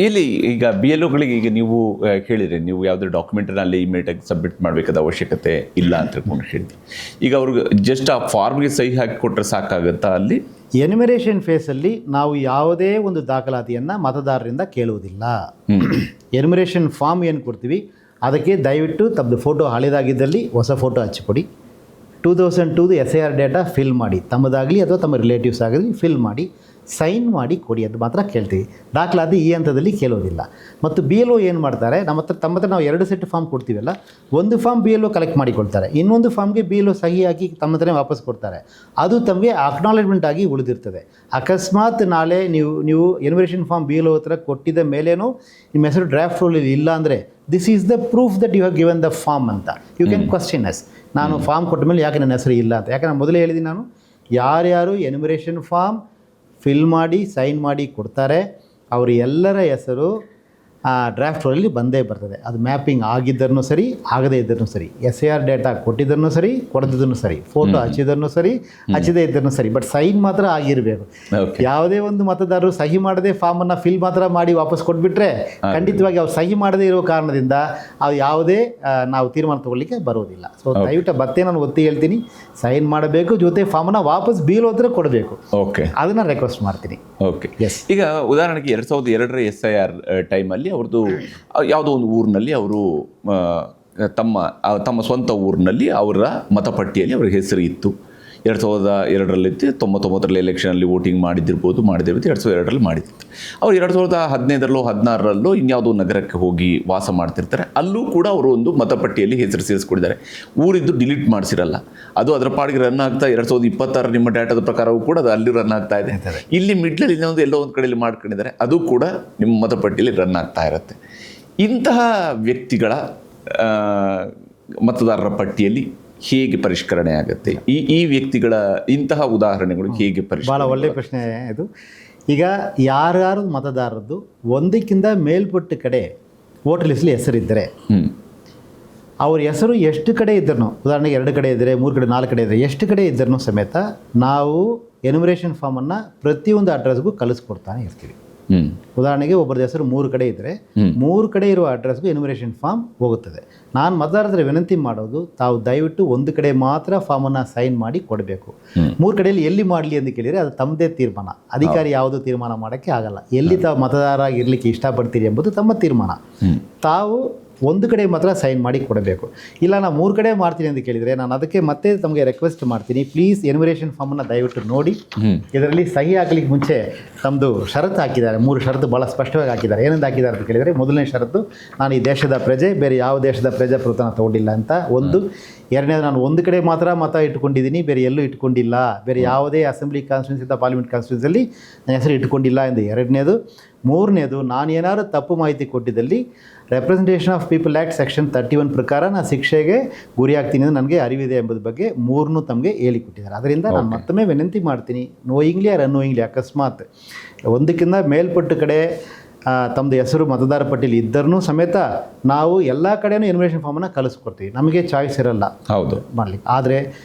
ಇಲ್ಲಿ ಈಗ B L ಒಗಳಿಗೆ ಈಗ ನೀವು ಹೇಳಿದ್ರಿ, ನೀವು ಯಾವುದೇ ಡಾಕ್ಯುಮೆಂಟನ್ನ ಅಲ್ಲಿ ಇಮಿಡಿಯೇಟಾಗಿ ಸಬ್ಮಿಟ್ ಮಾಡಬೇಕಾದ ಅವಶ್ಯಕತೆ ಇಲ್ಲ ಅಂತ ಹೇಳ್ಕೊಂಡು ಹೇಳಿದ್ವಿ. ಈಗ ಅವ್ರಿಗೆ ಜಸ್ಟ್ ಆ ಫಾರ್ಮ್ಗೆ ಸಹಿ ಹಾಕಿ ಕೊಟ್ಟರೆ ಸಾಕಾಗುತ್ತಾ ಅಲ್ಲಿ? ಎನ್ಯುಮರೇಷನ್ ಫೇಸಲ್ಲಿ ನಾವು ಯಾವುದೇ ಒಂದು ದಾಖಲಾತಿಯನ್ನು ಮತದಾರರಿಂದ ಕೇಳುವುದಿಲ್ಲ. ಎನ್ಯುಮರೇಷನ್ ಫಾರ್ಮ್ ಏನು ಕೊಡ್ತೀವಿ ಅದಕ್ಕೆ ದಯವಿಟ್ಟು ತಮ್ಮದು ಫೋಟೋ ಹಳೆದಾಗಿದ್ದಲ್ಲಿ ಹೊಸ ಫೋಟೋ ಹಚ್ಚಿಕೊಡಿ. 2002 SIR ಡೇಟಾ ಫಿಲ್ ಮಾಡಿ, ತಮ್ಮದಾಗಲಿ ಅಥವಾ ತಮ್ಮ ರಿಲೇಟಿವ್ಸ್ ಆಗಲಿ ಫಿಲ್ ಮಾಡಿ ಸೈನ್ ಮಾಡಿ ಕೊಡಿ ಅಂತ ಮಾತ್ರ ಕೇಳ್ತೀವಿ. ದಾಖಲಾತಿ ಈ ಹಂತದಲ್ಲಿ ಕೇಳೋದಿಲ್ಲ. ಮತ್ತು ಬಿ ಎಲ್ ಒ ಏನು ಮಾಡ್ತಾರೆ, ತಮ್ಮ ಹತ್ರ ನಾವು 2 ಸೆಟ್ ಫಾರ್ಮ್ ಕೊಡ್ತೀವಲ್ಲ, ಒಂದು form B L O collect ಮಾಡಿಕೊಳ್ತಾರೆ, ಇನ್ನೊಂದು ಫಾರ್ಮ್ಗೆ ಬಿ ಎಲ್ ಒ ಸಹಿ ಹಾಕಿ ತಮ್ಮ ಹತ್ರನೇ ವಾಪಸ್ ಕೊಡ್ತಾರೆ. ಅದು ತಮಗೆ ಅಕ್ನಾಲೆಜ್ಮೆಂಟ್ ಆಗಿ ಉಳಿದಿರ್ತದೆ. ಅಕಸ್ಮಾತ್ ನಾಳೆ ನೀವು enumeration form B L O ಹತ್ರ ಕೊಟ್ಟಿದ್ದ ಮೇಲೇನೂ ನಿಮ್ಮ ಹೆಸರು ಡ್ರಾಫ್ಟ್ ರೋಲಲ್ಲಿ ಇಲ್ಲ ಅಂದರೆ this is the proof that you have given the form ಅಂತ. ಯು ಕ್ಯಾನ್ ಕ್ವಶ್ಚನ್ ಅಸ್, ನಾನು ಫಾರ್ಮ್ ಕೊಟ್ಟ ಮೇಲೆ ಯಾಕೆ ನನ್ನ ಹೆಸರು ಇಲ್ಲ ಅಂತ. ಯಾಕೆ ನಾನು ಮೊದಲೇ ಹೇಳಿದ್ದೀನಿ, ನಾನು ಯಾರ್ಯಾರು ಎನ್ಯುಮರೇಷನ್ ಫಾರ್ಮ್ ಫಿಲ್ ಮಾಡಿ ಸೈನ್ ಮಾಡಿ ಕೊಡ್ತಾರೆ ಅವರು ಎಲ್ಲರ ಹೆಸರು ಡ್ರಾಫ್ಟ್ ರೋಲಲ್ಲಿ ಬಂದೇ ಬರ್ತದೆ. ಅದು ಮ್ಯಾಪಿಂಗ್ ಆಗಿದ್ದರೂ ಸರಿ, ಆಗದೇ ಇದ್ದರೂ ಸರಿ, SIR ಡೇಟಾ ಕೊಟ್ಟಿದ್ದನ್ನು ಸರಿ, ಕೊಡದಿದ್ದನ್ನು ಸರಿ, ಫೋಟೋ ಹಚ್ಚಿದ್ದನ್ನು ಸರಿ, ಹಚ್ಚದೇ ಇದ್ದನ್ನು ಸರಿ, ಬಟ್ ಸೈನ್ ಮಾತ್ರ ಆಗಿರಬೇಕು. ಯಾವುದೇ ಒಂದು ಮತದಾರರು ಸಹಿ ಮಾಡದೆ ಫಾರ್ಮನ್ನು ಫಿಲ್ ಮಾತ್ರ ಮಾಡಿ ವಾಪಸ್ ಕೊಟ್ಬಿಟ್ರೆ ಖಂಡಿತವಾಗಿ ಅವ್ರು ಸಹಿ ಮಾಡದೇ ಇರೋ ಕಾರಣದಿಂದ ಅದು ಯಾವುದೇ ನಾವು ತೀರ್ಮಾನ ತಗೊಳ್ಳಿಕ್ಕೆ ಬರೋದಿಲ್ಲ. ಸೊ ದಯವಿಟ್ಟು ಮತ್ತೆ ನಾನು ಒತ್ತಿ ಹೇಳ್ತೀನಿ, ಸೈನ್ ಮಾಡಬೇಕು, ಜೊತೆ ಫಾರ್ಮನ್ನು ವಾಪಸ್ ಬೀಲ್ ಹೋದ್ರೆ ಕೊಡಬೇಕು. ಓಕೆ, ಅದನ್ನು ರಿಕ್ವೆಸ್ಟ್ ಮಾಡ್ತೀನಿ. ಓಕೆ, ಈಗ ಉದಾಹರಣೆಗೆ 2002 SIR ಟೈಮಲ್ಲಿ ಅವ್ರದ್ದು ಯಾವುದೋ ಒಂದು ಊರಿನಲ್ಲಿ ಅವರು ತಮ್ಮ ಸ್ವಂತ ಊರಿನಲ್ಲಿ ಅವರ ಮತಪಟ್ಟಿಯಲ್ಲಿ ಅವರ ಹೆಸರು ಇತ್ತು. 2002 99ರಲ್ಲಿ ಎಲೆಕ್ಷನಲ್ಲಿ ವೋಟಿಂಗ್ ಮಾಡಿದ್ದಿರ್ಬೋದು, 2002ರಲ್ಲಿ ಮಾಡಿರ್ತಾರೆ. ಅವ್ರು 2015 16 ಇನ್ಯಾವುದೋ ನಗರಕ್ಕೆ ಹೋಗಿ ವಾಸ ಮಾಡ್ತಿರ್ತಾರೆ. ಅಲ್ಲೂ ಕೂಡ ಅವರು ಒಂದು ಮತಪಟ್ಟಿಯಲ್ಲಿ ಹೆಸರು ಸೇರಿಸ್ಕೊಂಡಿದ್ದಾರೆ. ಊರಿದ್ದು ಡಿಲೀಟ್ ಮಾಡಿಸಿರಲ್ಲ, ಅದು ಅದರ ಪಾಡಿಗೆ ರನ್ ಆಗ್ತಾ 2026 ನಿಮ್ಮ ಡೇಟಾದ ಪ್ರಕಾರವೂ ಕೂಡ ಅದು ಅಲ್ಲಿ ರನ್ ಆಗ್ತಾ ಇದೆ. ಇಲ್ಲಿ ಮಿಡ್ಲಲ್ಲಿ ಎಲ್ಲೋ ಒಂದು ಕಡೆಯಲ್ಲಿ ಮಾಡ್ಕೊಂಡಿದ್ದಾರೆ, ಅದು ಕೂಡ ನಿಮ್ಮ ಮತಪಟ್ಟಿಯಲ್ಲಿ ರನ್ ಆಗ್ತಾ ಇರುತ್ತೆ. ಇಂತಹ ವ್ಯಕ್ತಿಗಳ ಮತದಾರರ ಪಟ್ಟಿಯಲ್ಲಿ ಹೇಗೆ ಪರಿಷ್ಕರಣೆ ಆಗುತ್ತೆ? ಈ ವ್ಯಕ್ತಿಗಳ ಇಂತಹ ಉದಾಹರಣೆಗಳು ಹೇಗೆ ಪರಿಷ್ಕರಣೆ? ಭಾಳ ಒಳ್ಳೆಯ ಪ್ರಶ್ನೆ ಇದು. ಈಗ ಯಾರ್ಯಾರು ಮತದಾರರದ್ದು ಒಂದಕ್ಕಿಂತ ಮೇಲ್ಪಟ್ಟ ಕಡೆ ವೋಟರ್ ಲಿಸ್ಟ್ಲಿ ಹೆಸರಿದ್ದರೆ ಅವ್ರ ಹೆಸರು ಎಷ್ಟು ಕಡೆ ಇದ್ದರೂ, ಉದಾಹರಣೆಗೆ 2 ಕಡೆ ಇದ್ದರೆ, 3 ಕಡೆ, 4 ಕಡೆ ಇದ್ದರೆ, ಎಷ್ಟು ಕಡೆ ಇದ್ದರೂ ಸಮೇತ ನಾವು ಎನ್ಯುಮರೇಷನ್ ಫಾರ್ಮನ್ನು ಪ್ರತಿಯೊಂದು ಅಡ್ರೆಸ್ಗೂ ಕಳಿಸ್ಕೊಡ್ತಾನೆ ಇರ್ತೀವಿ. ಉದಾಹರಣೆಗೆ ಒಬ್ಬರ ಹೆಸರು 3 ಕಡೆ ಇದ್ದರೆ 3 ಕಡೆ ಇರುವ ಅಡ್ರೆಸ್ಗೂ ಎನ್ಯುಮರೇಷನ್ ಫಾರ್ಮ್ ಹೋಗುತ್ತದೆ. ನಾನು ಮತದಾರರ ವಿನಂತಿ ಮಾಡೋದು, ತಾವು ದಯವಿಟ್ಟು ಒಂದು ಕಡೆ ಮಾತ್ರ ಫಾರ್ಮನ್ನು ಸೈನ್ ಮಾಡಿ ಕೊಡಬೇಕು. 3 ಕಡೆಯಲ್ಲಿ ಎಲ್ಲಿ ಮಾಡಲಿ ಅಂತ ಕೇಳಿದರೆ ಅದು ತಮ್ಮದೇ ತೀರ್ಮಾನ. ಅಧಿಕಾರಿ ಯಾವುದೂ ತೀರ್ಮಾನ ಮಾಡೋಕ್ಕೆ ಆಗಲ್ಲ. ಎಲ್ಲಿ ತಾವು ಮತದಾರ ಇರಲಿಕ್ಕೆ ಇಷ್ಟಪಡ್ತೀರಿ ಎಂಬುದು ತಮ್ಮ ತೀರ್ಮಾನ. ತಾವು ಒಂದು ಕಡೆ ಮಾತ್ರ ಸೈನ್ ಮಾಡಿ ಕೊಡಬೇಕು. ಇಲ್ಲ ನಾನು 3 ಕಡೆ ಮಾಡ್ತೀನಿ ಅಂತ ಕೇಳಿದರೆ ನಾನು ಅದಕ್ಕೆ ಮತ್ತೆ ತಮಗೆ ರಿಕ್ವೆಸ್ಟ್ ಮಾಡ್ತೀನಿ, ಪ್ಲೀಸ್ ಎನ್ಯುಮರೇಷನ್ ಫಾರ್ಮನ್ನು ದಯವಿಟ್ಟು ನೋಡಿ. ಇದರಲ್ಲಿ ಸಹಿ ಹಾಕಲಿಕ್ಕೆ ಮುಂಚೆ ತಮ್ಮದು ಷರತ್ತು ಹಾಕಿದ್ದಾರೆ, 3 ಷರತ್ತು ಭಾಳ ಸ್ಪಷ್ಟವಾಗಿ ಹಾಕಿದ್ದಾರೆ. ಏನಂತ ಹಾಕಿದ್ದಾರೆ ಅಂತ ಕೇಳಿದರೆ, ಮೊದಲನೇ ಷರತ್ತು, ನಾನು ಈ ದೇಶದ ಪ್ರಜೆ, ಬೇರೆ ಯಾವ ದೇಶದ ಪ್ರಜಾಪ್ರಭುತ್ವನ ತಗೊಂಡಿಲ್ಲ ಅಂತ ಒಂದು. ಎರಡನೇದು, ನಾನು ಒಂದು ಕಡೆ ಮಾತ್ರ ಮತ ಇಟ್ಕೊಂಡಿದ್ದೀನಿ, ಬೇರೆ ಎಲ್ಲೂ ಇಟ್ಕೊಂಡಿಲ್ಲ, ಬೇರೆ ಯಾವುದೇ ಅಸೆಂಬ್ಲಿ ಕಾನ್ಸ್ಟಿಟ್ಯೂನ್ಸಿ ಅಥವಾ ಪಾರ್ಲಿಮೆಂಟ್ ಕಾನ್ಸ್ಟಿಟ್ಯೂನ್ಸಿಯಲ್ಲಿ ನನ್ನ ಹೆಸರು ಇಟ್ಕೊಂಡಿಲ್ಲ ಎಂದು ಎರಡನೇದು. ಮೂರನೇದು, ನಾನು ಏನಾದರೂ ತಪ್ಪು ಮಾಹಿತಿ ಕೊಟ್ಟಿದ್ದಲ್ಲಿ representation of people act section 31 ಪ್ರಕಾರ ನಾನು ಶಿಕ್ಷೆಗೆ ಗುರಿಯಾಗ್ತೀನಿ ಅಂತ ನನಗೆ ಅರಿವಿದೆ ಎಂಬುದು ಬಗ್ಗೆ 3 ತಮಗೆ ಹೇಳಿಕೊಟ್ಟಿದ್ದಾರೆ. ಅದರಿಂದ ನಾನು ಮತ್ತೊಮ್ಮೆ ವಿನಂತಿ ಮಾಡ್ತೀನಿ, ನೋಯಿಂಗ್ಲಿ ಆರ್ ಅನ್ನೋಯಿಂಗ್ಲಿ ಅಕಸ್ಮಾತ್ ಒಂದಕ್ಕಿಂತ ಮೇಲ್ಪಟ್ಟ ಕಡೆ ತಮ್ಮದು ಹೆಸರು ಮತದಾರ ಪಟ್ಟಿಯಲ್ಲಿ ಇದ್ದರೂ ಸಮೇತ ನಾವು ಎಲ್ಲ ಕಡೆಯೂ ಎನ್ಯುಮರೇಷನ್ ಫಾರ್ಮನ್ನು ಕಳಿಸ್ಕೊಡ್ತೀವಿ. ನಮಗೆ ಚಾಯ್ಸ್ ಇರಲ್ಲ ಹೌದು ಮಾಡಲಿಕ್ಕೆ. ಆದರೆ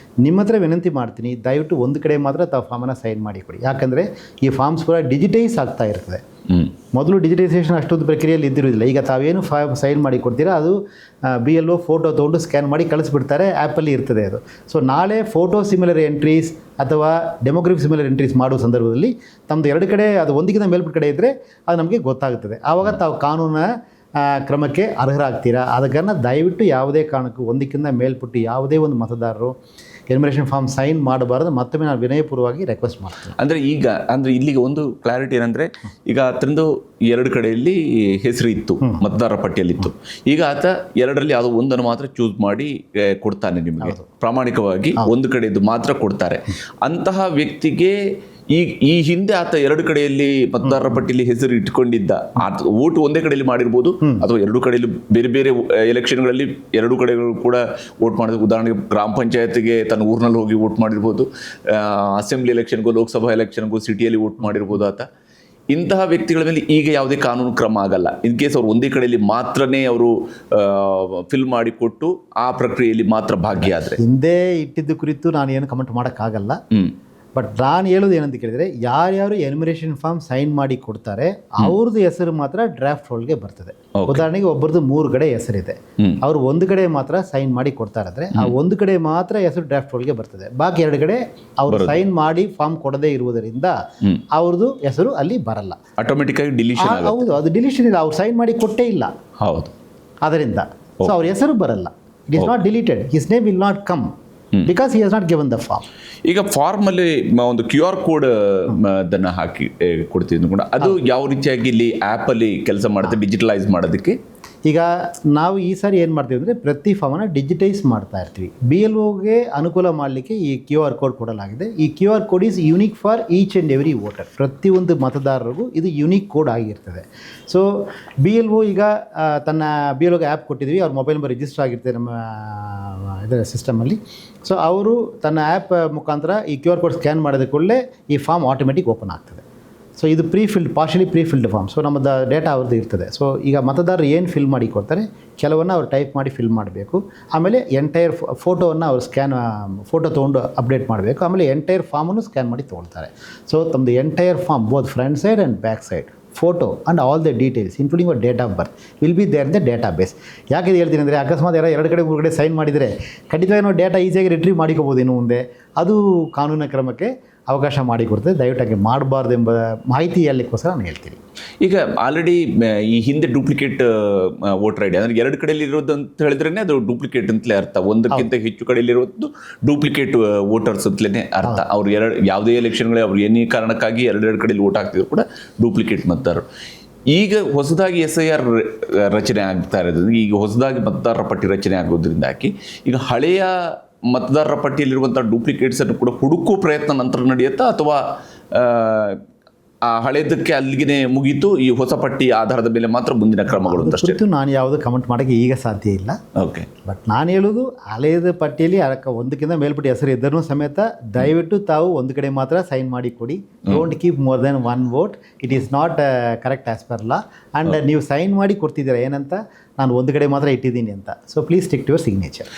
ನಿಮ್ಮ ಹತ್ರ ವಿನಂತಿ ಮಾಡ್ತೀನಿ, ದಯವಿಟ್ಟು ಒಂದು ಕಡೆ ಮಾತ್ರ ತಾವು ಫಾರ್ಮನ್ನು ಸೈನ್ ಮಾಡಿ ಕೊಡಿ. ಯಾಕಂದರೆ ಈ ಫಾರ್ಮ್ಸ್ ಕೂಡ ಡಿಜಿಟೈಸ್ ಆಗ್ತಾ ಇರ್ತದೆ. ಮೊದಲು ಡಿಜಿಟೈಸೇಷನ್ ಅಷ್ಟೊಂದು ಪ್ರಕ್ರಿಯೆಯಲ್ಲಿ ಇದ್ದಿರೋದಿಲ್ಲ. ಈಗ ತಾವೇನು ಸೈನ್ ಮಾಡಿ ಕೊಡ್ತೀರಾ ಅದು BLO ಫೋಟೋ ತೊಗೊಂಡು ಸ್ಕ್ಯಾನ್ ಮಾಡಿ ಕಳಿಸ್ಬಿಡ್ತಾರೆ, ಆ್ಯಪಲ್ಲಿ ಇರ್ತದೆ ಅದು. ಸೊ ನಾಳೆ ಫೋಟೋ ಸಿಮಿಲರ್ ಎಂಟ್ರೀಸ್ ಅಥವಾ ಡೆಮೋಗ್ರಫಿ ಸಿಮಿಲರ್ ಎಂಟ್ರೀಸ್ ಮಾಡುವ ಸಂದರ್ಭದಲ್ಲಿ ತಮ್ಮದು 2 ಕಡೆ ಅದು ಒಂದಕ್ಕಿಂತ ಮೇಲ್ಪಟ್ಟ ಕಡೆ ಇದ್ದರೆ ಅದು ನಮಗೆ ಗೊತ್ತಾಗುತ್ತದೆ. ಆವಾಗ ತಾವು ಕಾನೂನಿನ ಕ್ರಮಕ್ಕೆ ಅರ್ಹರಾಗ್ತೀರಾ. ಆದ ಕಾರಣ ದಯವಿಟ್ಟು ಯಾವುದೇ ಕಾರಣಕ್ಕೂ ಒಂದಕ್ಕಿಂತ ಮೇಲ್ಪಟ್ಟು ಯಾವುದೇ ಒಂದು ಮತದಾರರು ಎನ್ಯುಮರೇಷನ್ ಫಾರ್ಮ್ ಸೈನ್ ಮಾಡಬಾರ್ದು. ಮತ್ತೊಮ್ಮೆ ನಾನು ವಿನಯಪೂರ್ವವಾಗಿ ರಿಕ್ವೆಸ್ಟ್ ಮಾಡ್ತೀನಿ. ಅಂದರೆ ಇಲ್ಲಿಗೆ ಒಂದು ಕ್ಲಾರಿಟಿ ಏನಂದರೆ, ಈಗ ಆತಂದು 2 ಕಡೆಯಲ್ಲಿ ಹೆಸರು ಇತ್ತು, ಮತದಾರರ ಪಟ್ಟಿಯಲ್ಲಿತ್ತು. ಈಗ ಆತ 2ರಲ್ಲಿ ಯಾವುದೋ ಒಂದನ್ನು ಮಾತ್ರ ಚೂಸ್ ಮಾಡಿ ಕೊಡ್ತಾನೆ ನಿಮಗೆ. ಪ್ರಾಮಾಣಿಕವಾಗಿ ಒಂದು ಕಡೆಯದ್ದು ಮಾತ್ರ ಕೊಡ್ತಾರೆ. ಅಂತಹ ವ್ಯಕ್ತಿಗೆ ಈ ಹಿಂದೆ ಆತ 2 ಕಡೆಯಲ್ಲಿ ಮತದಾರರ ಪಟ್ಟಿಯಲ್ಲಿ ಹೆಸರು ಇಟ್ಕೊಂಡಿದ್ದ, ವೋಟ್ ಒಂದೇ ಕಡೆಯಲ್ಲಿ ಮಾಡಿರ್ಬೋದು ಅಥವಾ 2 ಕಡೆಯಲ್ಲಿ ಬೇರೆ ಬೇರೆ ಎಲೆಕ್ಷನ್ಗಳಲ್ಲಿ 2 ಕಡೆಗಳು ಕೂಡ ವೋಟ್ ಮಾಡಿದ್ರು. ಉದಾಹರಣೆಗೆ ಗ್ರಾಮ ಪಂಚಾಯತ್ಗೆ ತನ್ನ ಊರಿನಲ್ಲಿ ಹೋಗಿ ವೋಟ್ ಮಾಡಿರ್ಬೋದು, ಅಸೆಂಬ್ಲಿ ಎಲೆಕ್ಷನ್ಗೂ ಲೋಕಸಭಾ ಎಲೆಕ್ಷನ್ಗೂ ಸಿಟಿಯಲ್ಲಿ ವೋಟ್ ಮಾಡಿರ್ಬೋದು ಆತ. ಇಂತಹ ವ್ಯಕ್ತಿಗಳ ಮೇಲೆ ಈಗ ಯಾವುದೇ ಕಾನೂನು ಕ್ರಮ ಆಗಲ್ಲ. ಇನ್ ಕೇಸ್ ಅವರು ಒಂದೇ ಕಡೆಯಲ್ಲಿ ಮಾತ್ರನೇ ಅವರು ಫಿಲ್ ಮಾಡಿ ಕೊಟ್ಟು ಆ ಪ್ರಕ್ರಿಯೆಯಲ್ಲಿ ಮಾತ್ರ ಭಾಗಿಯಾದರೆ. ಹಿಂದೆ ಇಟ್ಟಿದ್ದು ಕುರಿತು ನಾನು ಏನು ಕಮೆಂಟ್ ಮಾಡೋಕ್ಕಾಗಲ್ಲ. ಬಟ್ ನಾನು ಹೇಳೋದು ಏನಂತ ಕೇಳಿದರೆ ಯಾರ್ಯಾರು ಎನ್ಯುಮರೇಷನ್ ಫಾರ್ಮ್ ಸೈನ್ ಮಾಡಿ ಕೊಡ್ತಾರೆ ಅವ್ರದ್ದು ಹೆಸರು ಮಾತ್ರ ಡ್ರಾಫ್ಟ್ ರೋಲ್ಗೆ ಬರ್ತದೆ. ಉದಾಹರಣೆಗೆ ಒಬ್ಬರದು 3 ಕಡೆ ಹೆಸರಿದೆ, ಅವ್ರು ಒಂದು ಕಡೆ ಮಾತ್ರ ಸೈನ್ ಮಾಡಿ ಕೊಡ್ತಾ ಇದ್ರೆ ಆ ಒಂದು ಕಡೆ ಮಾತ್ರ ಹೆಸರು ಡ್ರಾಫ್ಟ್ ರೋಲ್ಗೆ ಬರ್ತದೆ. ಬಾಕಿ 2 ಕಡೆ ಅವರು ಸೈನ್ ಮಾಡಿ ಫಾರ್ಮ್ ಕೊಡದೇ ಇರುವುದರಿಂದ ಅವ್ರದ್ದು ಹೆಸರು ಅಲ್ಲಿ ಬರಲ್ಲ, ಆಟೋಮೆಟಿಕ್ ಆಗಿ ಡಿಲೀಷನ್. ಹೌದು, ಅದು ಡಿಲೀಷನ್ ಇಲ್ಲ, ಅವ್ರು ಸೈನ್ ಮಾಡಿ ಕೊಟ್ಟೇ ಇಲ್ಲ. ಹೌದು, ಅದರಿಂದ ಸೊ ಅವ್ರ ಹೆಸರು ಬರಲ್ಲ. It is not deleted, his name will not come because he has not given the form. ಈಗ ಫಾರ್ಮಲ್ಲಿ ಒಂದು QR ಕೋಡ್ ಅದನ್ನು ಹಾಕಿ ಕೊಡ್ತಿದ್ದು ಕೂಡ ಅದು ಯಾವ ರೀತಿಯಾಗಿ ಇಲ್ಲಿ ಆ್ಯಪಲ್ಲಿ ಕೆಲಸ ಮಾಡುತ್ತೆ ಡಿಜಿಟಲೈಸ್ ಮಾಡೋದಕ್ಕೆ? ಈಗ ನಾವು ಈ ಸಾರಿ ಏನು ಮಾಡ್ತೀವಿ ಅಂದರೆ ಪ್ರತಿ ಫಾರ್ಮನ್ನು ಡಿಜಿಟೈಸ್ ಮಾಡ್ತಾ ಇರ್ತೀವಿ. BLOಗೆ ಅನುಕೂಲ ಮಾಡಲಿಕ್ಕೆ ಈ QR ಕೋಡ್ ಕೊಡಲಾಗಿದೆ. ಈ QR code is unique for each and every voter. ಪ್ರತಿಯೊಂದು ಮತದಾರರಿಗೂ ಇದು ಯೂನಿಕ್ ಕೋಡ್ ಆಗಿರ್ತದೆ. ಸೊ BLO ಈಗ ತನ್ನ BLOಗೆ ಆ್ಯಪ್ ಕೊಟ್ಟಿದ್ವಿ, ಅವ್ರ ಮೊಬೈಲ್ ನಂಬರ್ ರಿಜಿಸ್ಟರ್ ಆಗಿರ್ತದೆ ನಮ್ಮ ಇದರ ಸಿಸ್ಟಮಲ್ಲಿ. ಸೊ ಅವರು ತನ್ನ ಆ್ಯಪ್ ಮುಖಾಂತರ ಈ QR ಕೋಡ್ ಸ್ಕ್ಯಾನ್ ಮಾಡಿದ ಕೂಡಲೇ ಈ ಫಾರ್ಮ್ ಆಟೋಮೆಟಿಕ್ ಓಪನ್ ಆಗ್ತದೆ. ಸೊ ಇದು partially pre filled form. So ನಮ್ಮದು ಡೇಟಾ ಅವ್ರದ್ದು ಇರ್ತದೆ. ಸೊ ಈಗ ಮತದಾರರು ಏನು ಫಿಲ್ ಮಾಡಿ ಕೊಡ್ತಾರೆ ಕೆಲವನ್ನ ಅವ್ರು ಟೈಪ್ ಮಾಡಿ ಫಿಲ್ ಮಾಡಬೇಕು. ಆಮೇಲೆ ಎಂಟೈರ್ ಫೋಟೋವನ್ನು ಅವ್ರು ಫೋಟೋ ತೊಗೊಂಡು ಅಪ್ಡೇಟ್ ಮಾಡಬೇಕು. ಆಮೇಲೆ ಎಂಟೈರ್ ಫಾರ್ಮನ್ನು ಸ್ಕ್ಯಾನ್ ಮಾಡಿ ತೊಗೊಳ್ತಾರೆ. ಸೊ ತಮ್ಮದು entire form both front side and back side photo and all the details including your date of birth will be there in the database. ಯಾಕೆ ಇದು ಹೇಳ್ತೀನಿ ಅಂದರೆ ಅಕಸ್ಮಾತ್ 2 ಕಡೆ 3 ಕಡೆ ಸೈನ್ ಮಾಡಿದರೆ ಖಂಡಿತವಾಗಿ ನಾವು ಡೇಟಾ ಈಸಿಯಾಗಿ ರಿಟ್ರೀವ್ ಮಾಡಿಕೋಬೋದು ಇನ್ನು ಮುಂದೆ. ಅದು ಕಾನೂನಿನ ಕ್ರಮಕ್ಕೆ ಅವಕಾಶ ಮಾಡಿಕೊಡ್ತದೆ. ದಯವಿಟ್ಟು ಮಾಡಬಾರ್ದು ಎಂಬ ಮಾಹಿತಿ ಹೇಳಲಿಕ್ಕೋಸ್ಕರ ನಾನು ಹೇಳ್ತೀನಿ. ಈಗ ಆಲ್ರೆಡಿ ಈ ಹಿಂದೆ ಡೂಪ್ಲಿಕೇಟ್ ವೋಟರ್ ID ಅಂದರೆ 2 ಕಡೆಯಲ್ಲಿ ಇರೋದು ಅಂತ ಹೇಳಿದ್ರೇ ಅದು ಡೂಪ್ಲಿಕೇಟ್ ಅಂತಲೇ ಅರ್ಥ. ಒಂದಕ್ಕಿಂತ ಹೆಚ್ಚು ಕಡೆಯಲ್ಲಿರೋದು ಡೂಪ್ಲಿಕೇಟ್ ವೋಟರ್ಸ್ ಅಂತಲೇ ಅರ್ಥ. ಅವ್ರು ಯಾವುದೇ ಎಲೆಕ್ಷನ್ಗಳೇ ಅವ್ರು ಏನೇ ಕಾರಣಕ್ಕಾಗಿ 2 ಕಡೆಯಲ್ಲಿ ವೋಟ್ ಹಾಕ್ತಿದ್ರು ಕೂಡ ಡೂಪ್ಲಿಕೇಟ್ ಮತದಾರರು. ಈಗ ಹೊಸದಾಗಿ SIR ರಚನೆ ಆಗ್ತಾ ಇರೋದು, ಈಗ ಹೊಸದಾಗಿ ಮತದಾರರ ಪಟ್ಟಿ ರಚನೆ ಆಗೋದ್ರಿಂದಾಗಿ ಈಗ ಹಳೆಯ ಮತದಾರರ ಪಟ್ಟಿಯಲ್ಲಿರುವಂಥ ಡೂಪ್ಲಿಕೇಟ್ಸನ್ನು ಕೂಡ ಹುಡುಕೋ ಪ್ರಯತ್ನ ನಂತರ ನಡೆಯುತ್ತಾ ಅಥವಾ ಆ ಹಳೇದಕ್ಕೆ ಅಲ್ಲಿಗೆ ಮುಗೀತು, ಈ ಹೊಸ ಪಟ್ಟಿ ಆಧಾರದ ಮೇಲೆ ಮಾತ್ರ ಮುಂದಿನ ಕ್ರಮಗಳು ಅಂತ ಅಷ್ಟೇ? ನಾನು ಯಾವುದು ಕಮೆಂಟ್ ಮಾಡೋಕ್ಕೆ ಈಗ ಸಾಧ್ಯ ಇಲ್ಲ. ಓಕೆ, ಬಟ್ ನಾನು ಹೇಳೋದು ಹಳೆಯದ ಪಟ್ಟಿಯಲ್ಲಿ ಒಂದಕ್ಕಿಂತ ಮೇಲ್ಪಟ್ಟು ಹೆಸರು ಇದ್ದರೂ ಸಮೇತ ದಯವಿಟ್ಟು ತಾವು ಒಂದು ಕಡೆ ಮಾತ್ರ ಸೈನ್ ಮಾಡಿ ಕೊಡಿ. Don't keep more than 1 vote. It is not correct as per law. And ನೀವು ಸೈನ್ ಮಾಡಿ ಕೊಡ್ತಿದ್ದೀರಾ ಏನಂತ, ನಾನು ಒಂದು ಕಡೆ ಮಾತ್ರ ಇಟ್ಟಿದ್ದೀನಿ ಅಂತ. So please stick to your signature.